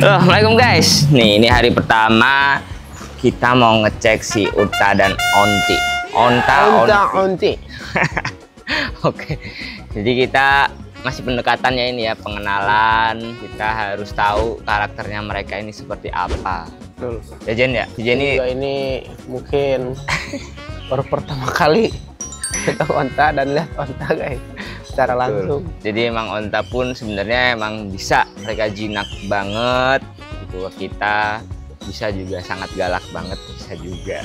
Assalamualaikum guys. Nih, ini hari pertama kita mau ngecek si Unta dan Onti. Onti. Oke. Jadi kita masih pendekatannya ini ya, pengenalan. Kita harus tahu karakternya mereka ini seperti apa. Betul. Ya Jen ya. Jen ini mungkin baru pertama kali kita Onta dan lihat Onta guys secara langsung. Jadi emang Onta pun sebenarnya emang bisa, mereka jinak banget gitu. Kita bisa juga sangat galak banget, bisa juga.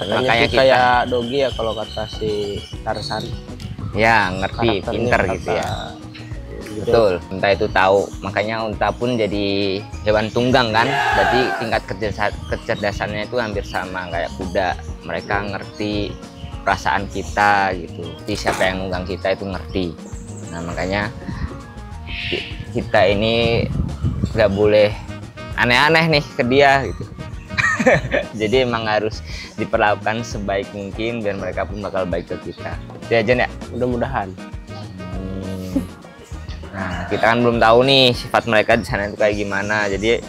Makanya kita kayak Dogi ya kalau kata si Tarzan. Ya ngerti, pinter gitu ya. Betul, Unta itu tahu. Makanya Unta pun jadi hewan tunggang kan. Berarti tingkat kecerdasannya itu hampir sama kayak kuda. Mereka ngerti perasaan kita gitu. Jadi siapa yang nunggang kita itu ngerti. Nah makanya kita ini nggak boleh aneh-aneh nih ke dia gitu. Jadi emang harus diperlakukan sebaik mungkin biar mereka pun bakal baik ke kita. Ya Jen ya? Mudah-mudahan. Nah kita kan belum tahu nih sifat mereka di sana itu kayak gimana. Jadi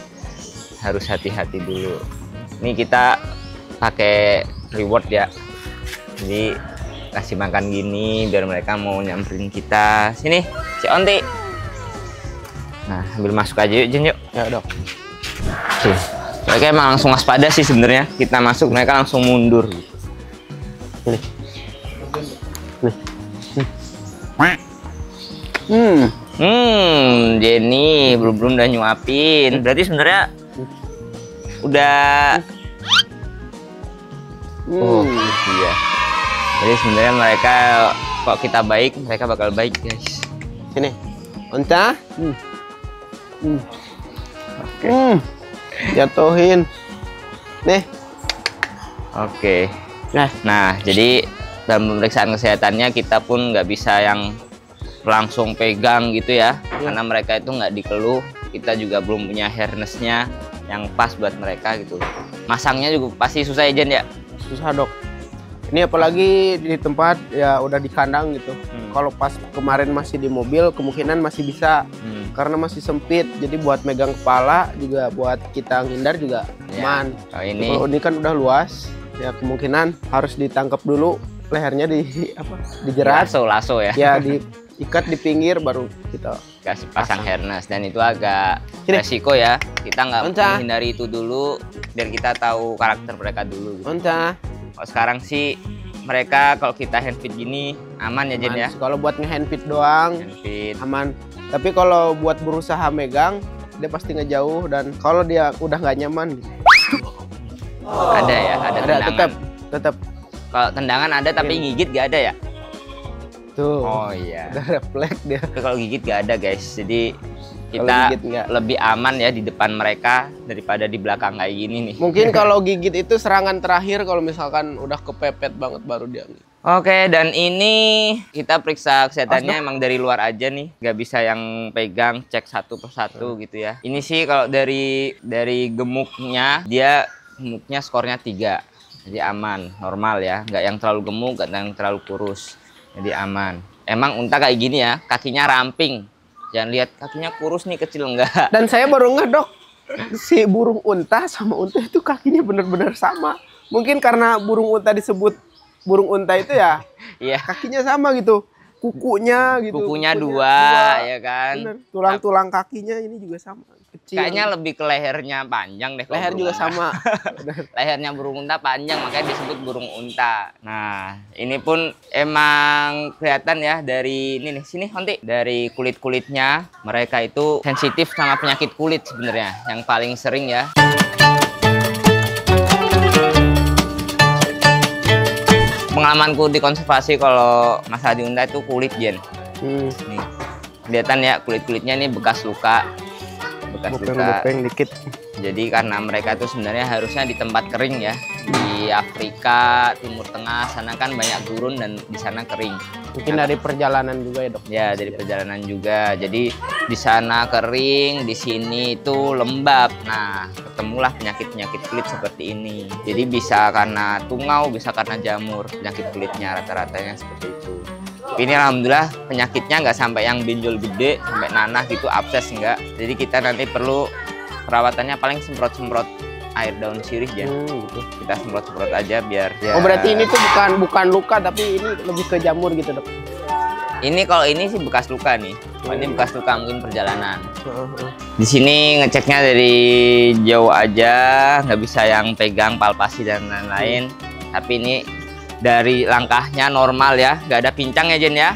harus hati-hati dulu. Ini kita pakai reward ya. Jadi kasih makan gini biar mereka mau nyamperin kita. Sini si Onti. Nah ambil masuk aja yuk Jen yuk. Ya dok. Oke. Mereka emang langsung waspada sih sebenarnya. Kita masuk mereka langsung mundur. Ini. Jenny belum udah nyuapin. Berarti sebenarnya udah. Oh iya. Jadi sebenarnya mereka kok kita baik, mereka bakal baik guys. Sini, Onta. Oke. Jatuhin. Nih. Oke. Nah, jadi dalam pemeriksaan kesehatannya kita pun nggak bisa yang langsung pegang gitu ya, karena mereka itu nggak dikeluh. Kita juga belum punya harnessnya yang pas buat mereka gitu. Masangnya juga pasti susah ya Jen ya. Susah dok. Ini apalagi di tempat ya udah di kandang gitu. Kalau pas kemarin masih di mobil kemungkinan masih bisa karena masih sempit. Jadi buat megang kepala juga buat kita ngindar juga aman. Ya, kalau ini kan udah luas ya kemungkinan harus ditangkap dulu lehernya dijerat. Lasso ya. Ya diikat di pinggir baru kita kasih pasang harness dan itu agak resiko ya. Kita nggak menghindari itu dulu biar kita tahu karakter mereka dulu. Gitu. Kalau sekarang sih mereka kalau kita handfeed gini aman ya Jen ya. Kalau buat nge-handfeed doang aman. Tapi kalau buat berusaha megang dia pasti ngejauh dan kalau dia udah nggak nyaman ada ya, ada tendangan. Tetap. Kalau tendangan ada tapi gigit gak ada ya? Tuh. Oh iya. Udah refleks dia. Kalau gigit gak ada guys. Jadi kita lebih aman ya di depan mereka daripada di belakang kayak gini nih. Mungkin kalau gigit itu serangan terakhir kalau misalkan udah kepepet banget baru dia. Oke, dan ini kita periksa kesehatannya emang dari luar aja nih. Nggak bisa yang pegang, cek satu persatu gitu ya. Ini sih kalau dari gemuknya, dia gemuknya skornya 3. Jadi aman, normal ya. Nggak yang terlalu gemuk, nggak yang terlalu kurus. Jadi aman. Emang Unta kayak gini ya, kakinya ramping. Jangan lihat kakinya kurus nih, kecil enggak. Dan saya baru ngedok si burung unta sama unta itu kakinya bener-bener sama. Mungkin karena burung unta disebut burung unta itu ya, kakinya sama gitu. Kukunya 2 ya kan. Tulang-tulang kakinya ini juga sama. Kecil. Kayaknya lebih ke lehernya panjang deh. Leher juga sama. Lehernya burung unta panjang, makanya disebut burung unta. Nah, ini pun emang kelihatan ya dari ini nih, sini Onti. Dari kulit-kulitnya, mereka itu sensitif sama penyakit kulit sebenarnya, yang paling sering ya. Pengalamanku di konservasi kalau masalah di unta itu kulit Jen. Nih, kelihatan ya kulit-kulitnya ini bekas luka. Bopeng dikit. Jadi karena mereka itu sebenarnya harusnya di tempat kering ya. Di Afrika, Timur Tengah sana kan banyak gurun dan di sana kering. Mungkin dari perjalanan juga ya dok? Ya dari perjalanan juga. Jadi di sana kering, di sini itu lembab. Nah ketemulah penyakit-penyakit kulit seperti ini. Jadi bisa karena tungau, bisa karena jamur. Penyakit kulitnya rata-ratanya seperti itu. Tapi ini alhamdulillah penyakitnya nggak sampai yang benjol gede, sampai nanah gitu, abses enggak. Jadi kita nanti perlu perawatannya paling semprot-semprot air daun sirih ya. Gitu. Kita semprot-semprot aja biar ya. Oh berarti ini tuh bukan luka tapi ini lebih ke jamur gitu dok? Ini kalau ini sih bekas luka nih. Oh, ini bekas luka mungkin perjalanan. Di sini ngeceknya dari jauh aja, nggak bisa yang pegang, palpasi dan lain-lain. Tapi ini dari langkahnya normal ya, nggak ada pincang ya Jen ya?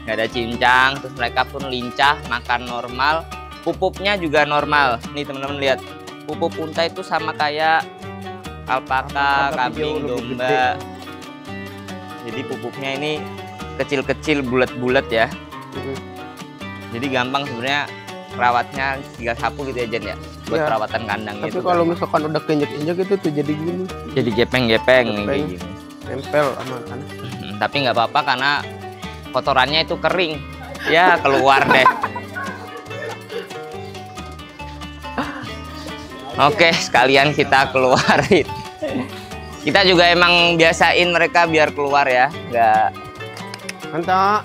Nggak ada cincang. Terus mereka pun lincah, makan normal. Pupuknya juga normal. Nih teman-teman lihat, pupuk unta itu sama kayak alpaka, kambing, domba. Jadi pupuknya ini kecil-kecil, bulat-bulat ya. Jadi gampang sebenarnya perawatnya, tinggal sapu gitu ya Jen ya, buat perawatan kandang. Tapi kalau misalkan udah keinjek-injek itu tuh jadi gini. Jadi gepeng-gepeng kayak gini. Nempel sama tanah. Tapi nggak apa-apa karena kotorannya itu kering. Ya keluar deh. Oke, sekalian kita keluarin. Kita juga emang biasain mereka biar keluar ya, mantap.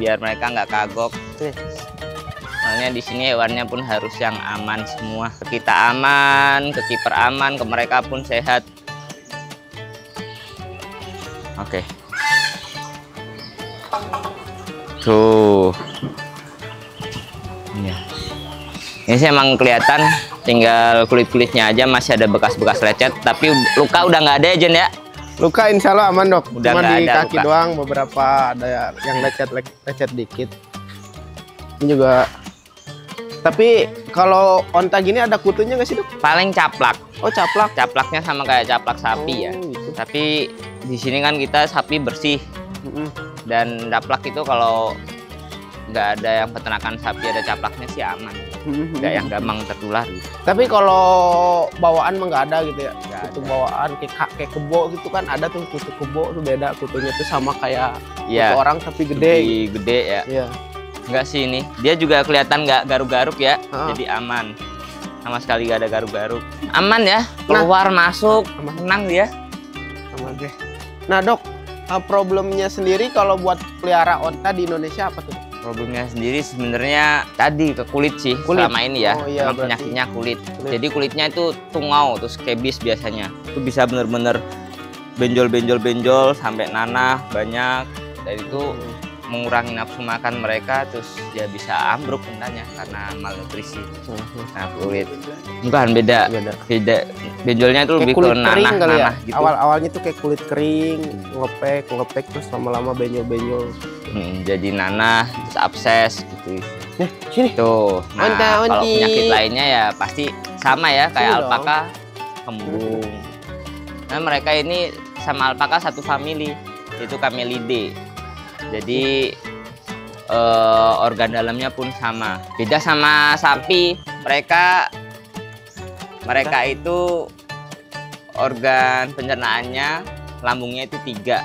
Biar mereka nggak kagok. Soalnya di sini hewannya pun harus yang aman semua. Ke kita aman, ke kiper aman, ke mereka pun sehat. Oke. Tuh. Ya. Ini sih emang kelihatan, tinggal kulit-kulitnya aja masih ada bekas-bekas lecet, tapi luka udah nggak ada ya Jen ya? Luka insya Allah aman dok, udah cuma di kaki luka doang beberapa ada yang lecet dikit. Ini juga. Tapi kalau onta gini ada kutunya nggak sih dok? Paling caplak. Oh caplak. Caplaknya sama kayak caplak sapi ya. Gitu. Tapi di sini kan kita sapi bersih. Dan caplak itu kalau nggak ada yang peternakan sapi ada caplaknya sih aman. Nggak yang gampang tertular gitu. Tapi kalau bawaan mah nggak ada gitu ya? Itu bawaan kayak kebo gitu kan ada tuh kutu kebo tuh beda, kutunya tuh sama kayak kutu orang tapi gede. Gede ya. Iya. Enggak sih ini. Dia juga kelihatan nggak garuk-garuk ya. Jadi aman. Sama sekali nggak ada garuk-garuk. Aman ya. Keluar masuk. Tenang dia. Aman deh. Nah dok, problemnya sendiri kalau buat pelihara onta di Indonesia apa tuh? Problemnya sendiri sebenarnya tadi ke kulit sih selama ini ya. Iya, penyakitnya kulit. Jadi kulitnya itu tungau, terus kebis biasanya. Itu bisa bener-bener benjol sampai nanah banyak. Dan itu mengurangi nafsu makan mereka, terus dia bisa ambruk entahnya karena malnutrisi. Nah kulit bukan beda. Benjolnya itu lebih ke nanah gitu. Awalnya tuh kayak kulit kering, ngepek terus lama-lama benjol. Jadi nanah, terus abses gitu. Sini. Tuh. Nah kalau penyakit lainnya ya pasti sama ya kayak alpaka, kembung. Nah mereka ini sama alpaka satu famili, itu Camelidae. Jadi organ dalamnya pun sama. Beda sama sapi, mereka itu organ pencernaannya lambungnya itu 3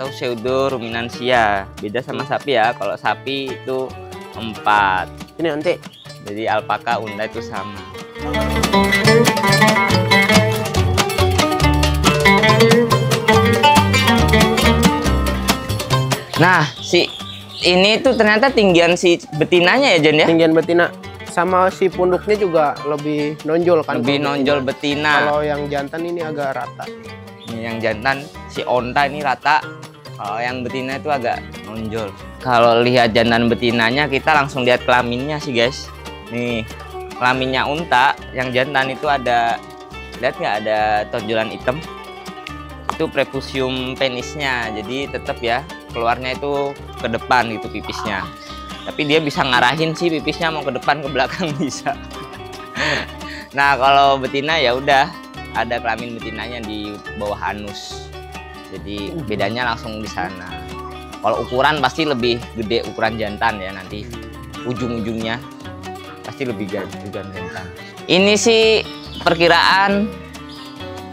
atau pseudo ruminansia. Beda sama sapi ya. Kalau sapi itu 4. Ini nanti. Jadi alpaka, unta itu sama. Nah, ini tuh ternyata tinggian si betinanya ya Jen ya? Tinggian betina. Sama si punduknya juga lebih nonjol kan? Lebih nonjol betina. Kalau yang jantan ini agak rata. Ini yang jantan, si onta ini rata. Kalau yang betina itu agak nonjol. Kalau lihat jantan betinanya, kita langsung lihat kelaminnya sih guys. Nih, kelaminnya unta, yang jantan itu ada, lihat nggak ada tonjolan hitam? Itu prepusium penisnya, jadi tetap ya keluarnya itu ke depan gitu pipisnya. Tapi dia bisa ngarahin sih pipisnya mau ke depan ke belakang bisa. Nah kalau betina ya udah ada kelamin betinanya di bawah anus. Jadi bedanya langsung di sana. Kalau ukuran pasti lebih gede ukuran jantan ya nanti ujung-ujungnya pasti lebih gede jantan. Ini sih perkiraan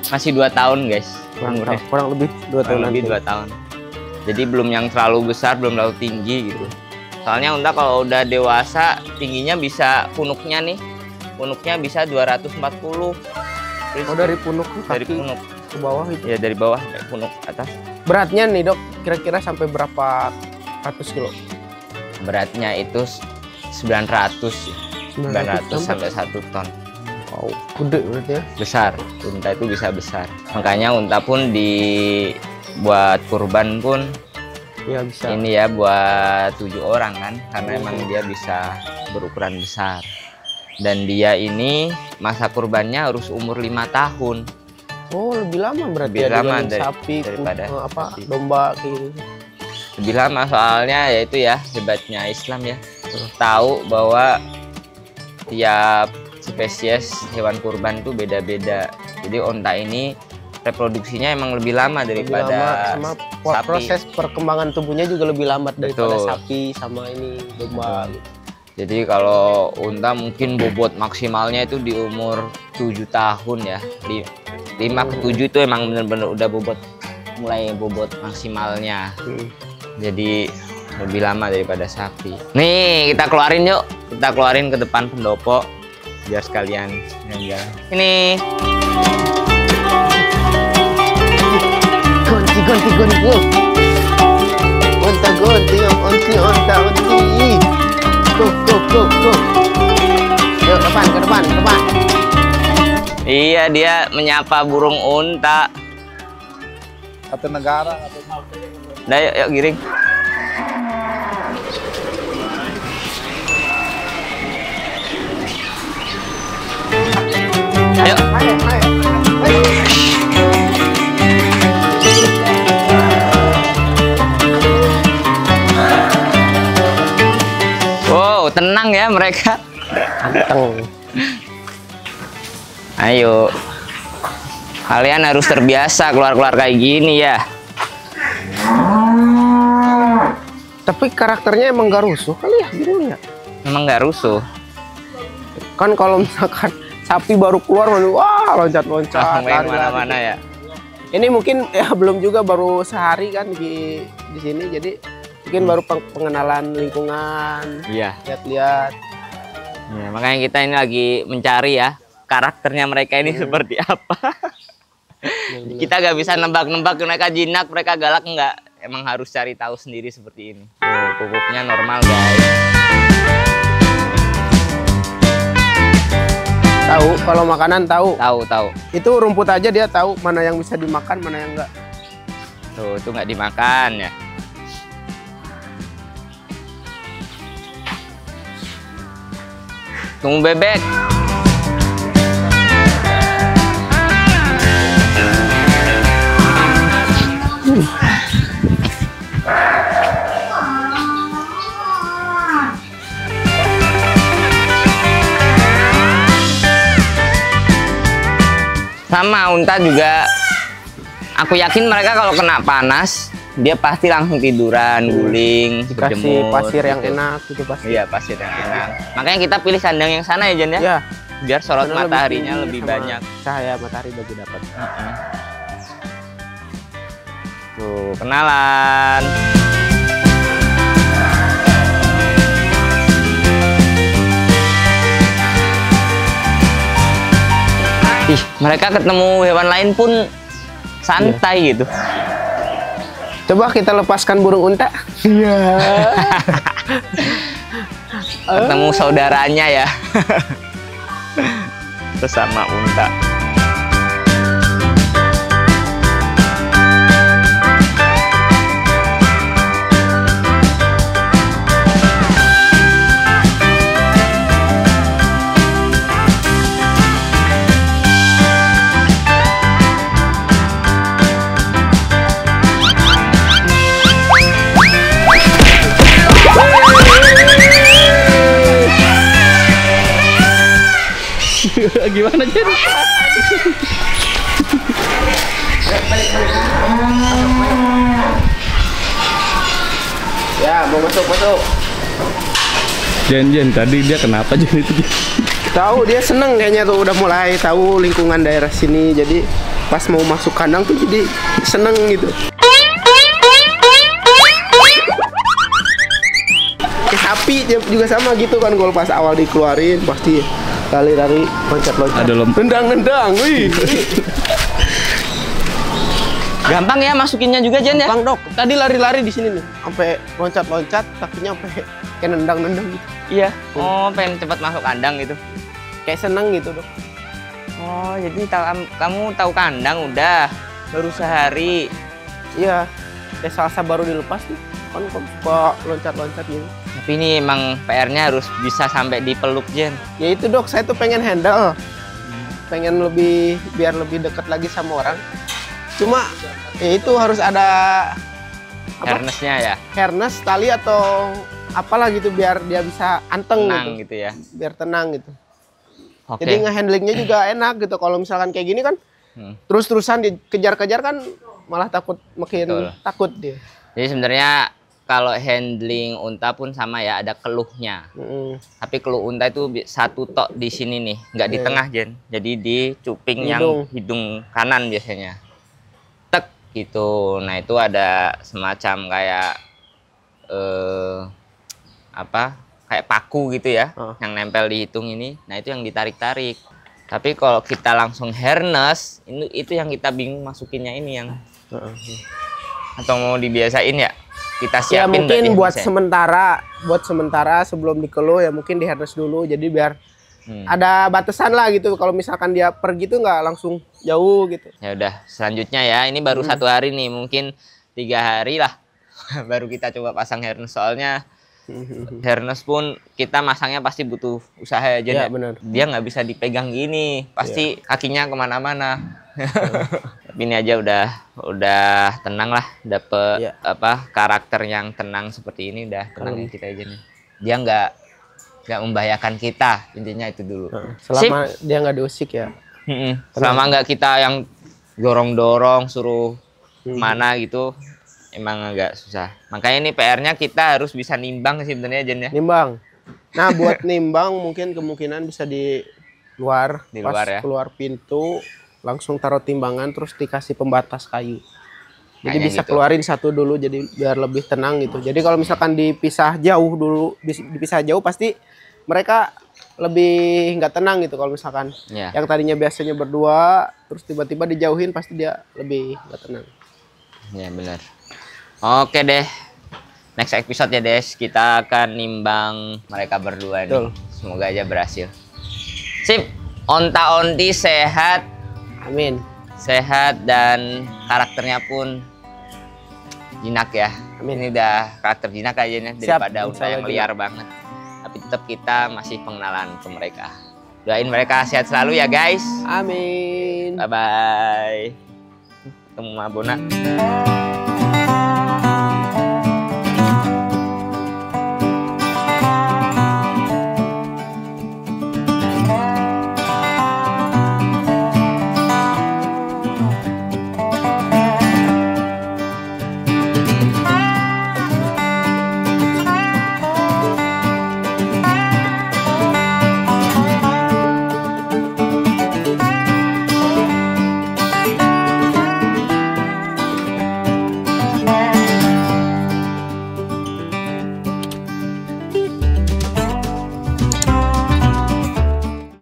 masih 2 tahun guys. Kurang lebih 2 tahun. Lebih 2 tahun. Jadi belum yang terlalu besar, belum terlalu tinggi gitu. Soalnya unta kalau udah dewasa tingginya bisa punuknya nih. Punuknya bisa 240. Oh dari punuk ke kaki, dari punuk ke bawah itu? Ya dari bawah sampai punuk atas. Beratnya nih dok, kira-kira sampai berapa ratus kilo? Beratnya itu 900 sampai 1 ton. Wow, gede berarti ya. Besar, unta itu bisa besar. Makanya unta pun dibuat kurban pun Ya bisa. ini ya buat 7 orang kan, karena emang dia bisa berukuran besar. Dan dia ini masa kurbannya harus umur 5 tahun. Oh, lebih lama berarti Lebih ya lama dibanding sapi, daripada sapi. domba kayak gitu. Lebih lama soalnya yaitu ya hebatnya Islam ya. Tahu bahwa tiap spesies hewan kurban tuh beda-beda. Jadi unta ini reproduksinya emang lebih lama daripada sama sapi. proses perkembangan tubuhnya juga lebih lambat daripada Betul. sapi sama ini domba gitu. Jadi kalau unta mungkin bobot maksimalnya itu di umur 7 tahun ya. 5 ke 7 itu emang bener-bener udah mulai bobot maksimalnya. Jadi lebih lama daripada sapi. Nih kita keluarin yuk. Kita keluarin ke depan pendopo biar sekalian jalan. Ini. Gonti. Onta. Go. Yuk, ke depan. Iya, dia menyapa burung unta. Atau negara atau Nah, yuk giring. Ayo. Wow, tenang ya mereka. Anteng. Ayo. Kalian harus terbiasa keluar-keluar kayak gini ya. Tapi karakternya emang gak rusuh kali ya, gini ya. Emang nggak rusuh. Kan kalau misalkan sapi baru keluar, wah loncat-loncat, Langsung main lari-lari. mana-mana ya. Ini mungkin ya belum juga, baru sehari kan di sini, jadi mungkin baru pengenalan lingkungan, Iya. lihat-lihat. Ya, makanya kita ini lagi mencari ya karakternya mereka ini seperti apa. Kita gak bisa nebak-nebak mereka jinak, mereka galak enggak. Emang harus cari tahu sendiri seperti ini. Tuh, pupuknya normal guys. Tahu kalau makanan tahu. Tahu. Itu rumput aja dia tahu mana yang bisa dimakan, mana yang enggak. Tuh, itu nggak dimakan ya. Tunggu bebek. Sama unta juga, aku yakin mereka kalau kena panas dia pasti langsung tiduran, guling, Dikasih berjemur, pasir yang gitu. enak gitu pasti. Iya, pasir yang enak. Makanya kita pilih sandang yang sana ya Jan ya, Ya, biar sorot karena mataharinya tinggi lebih sama banyak. Cahaya matahari bagi dapat. Tuh, kenalan. Ih, mereka ketemu hewan lain pun santai gitu. Coba kita lepaskan burung unta. Iya. Ketemu saudaranya ya. Sesama unta. Gimana Jen? Ya, mau masuk. Jen, tadi dia kenapa Jen itu? Tahu dia seneng kayaknya tuh, udah mulai tahu lingkungan daerah sini, jadi pas mau masuk kandang tuh jadi seneng gitu. Kayak sapi juga sama gitu kan, kalau pas awal dikeluarin pasti lari-lari, loncat-loncat. Ada nendang, wih. Gampang ya masukinnya juga Jan ya. Bang Dok, tadi lari-lari di sini nih, sampai loncat-loncat, kakinya sampai kayak nendang-nendang gitu. Iya. Oh, pengen cepat masuk kandang gitu. Kayak seneng gitu Dok. Oh, jadi kamu tahu kandang udah baru sehari. Iya, Selasa baru dilepas nih. Kan suka loncat-loncat gitu. Tapi ini emang PR-nya harus bisa sampai dipeluk, Jen. Ya itu dok, saya tuh pengen handle. Pengen biar lebih dekat lagi sama orang. Cuma ya itu harus ada Harness-nya ya? harness, tali atau apalah gitu biar dia bisa anteng Tenang gitu. gitu ya? Biar tenang gitu. Oke. Jadi ngehandlingnya juga enak gitu. Kalau misalkan kayak gini kan terus-terusan dikejar-kejar kan malah makin Betul. takut dia. Jadi sebenarnya kalau handling unta pun sama ya, ada keluhnya. Tapi keluh unta itu satu tok di sini nih, nggak di tengah, Jen. Jadi di cuping yang hidung kanan biasanya. Tek gitu. Nah, itu ada semacam kayak kayak paku gitu ya, yang nempel di hidung ini. Nah, itu yang ditarik-tarik. Tapi kalau kita langsung harness, itu yang kita bingung masukinnya ini yang atau mau dibiasain ya? Kita Ya siapin mungkin buat harnessnya. sementara sebelum dikeluh ya mungkin di harness dulu. Jadi biar ada batasan lah gitu. Kalau misalkan dia pergi tuh nggak langsung jauh gitu. Ya udah, selanjutnya ya. Ini baru 1 hari nih, mungkin 3 hari lah baru kita coba pasang harness. Soalnya harness pun kita masangnya pasti butuh usaha aja. Ya, bener. Dia nggak bisa dipegang gini, pasti kakinya kemana-mana. Tapi ini aja udah tenang lah, dapet karakter yang tenang seperti ini, udah tenang ya kita aja nih. Dia nggak membahayakan kita, intinya itu dulu. Selama dia nggak diusik ya. Selama nggak kita yang dorong-dorong suruh mana gitu, emang agak susah. Makanya ini PR-nya kita harus bisa nimbang sih sebenarnya, Jen ya. Nimbang. Nah buat nimbang mungkin kemungkinan bisa di luar ya. Keluar pintu langsung taruh timbangan terus dikasih pembatas kayu. Jadi kayaknya bisa gitu. keluarin satu dulu jadi biar lebih tenang gitu. Jadi kalau misalkan dipisah jauh pasti mereka lebih nggak tenang gitu. Kalau misalkan yang tadinya biasanya berdua terus tiba-tiba dijauhin pasti dia lebih nggak tenang. Ya benar. Oke deh. Next episode ya Des, kita akan nimbang mereka berdua nih. Semoga aja berhasil. Sip. Onta-onti sehat. Amin. Sehat dan karakternya pun jinak ya. Amin. Ini udah karakter jinak aja nih daripada unta yang liar banget. Tapi tetap kita masih pengenalan ke mereka. Doain mereka sehat selalu ya guys. Amin. Bye bye. Ketemu sama Bona.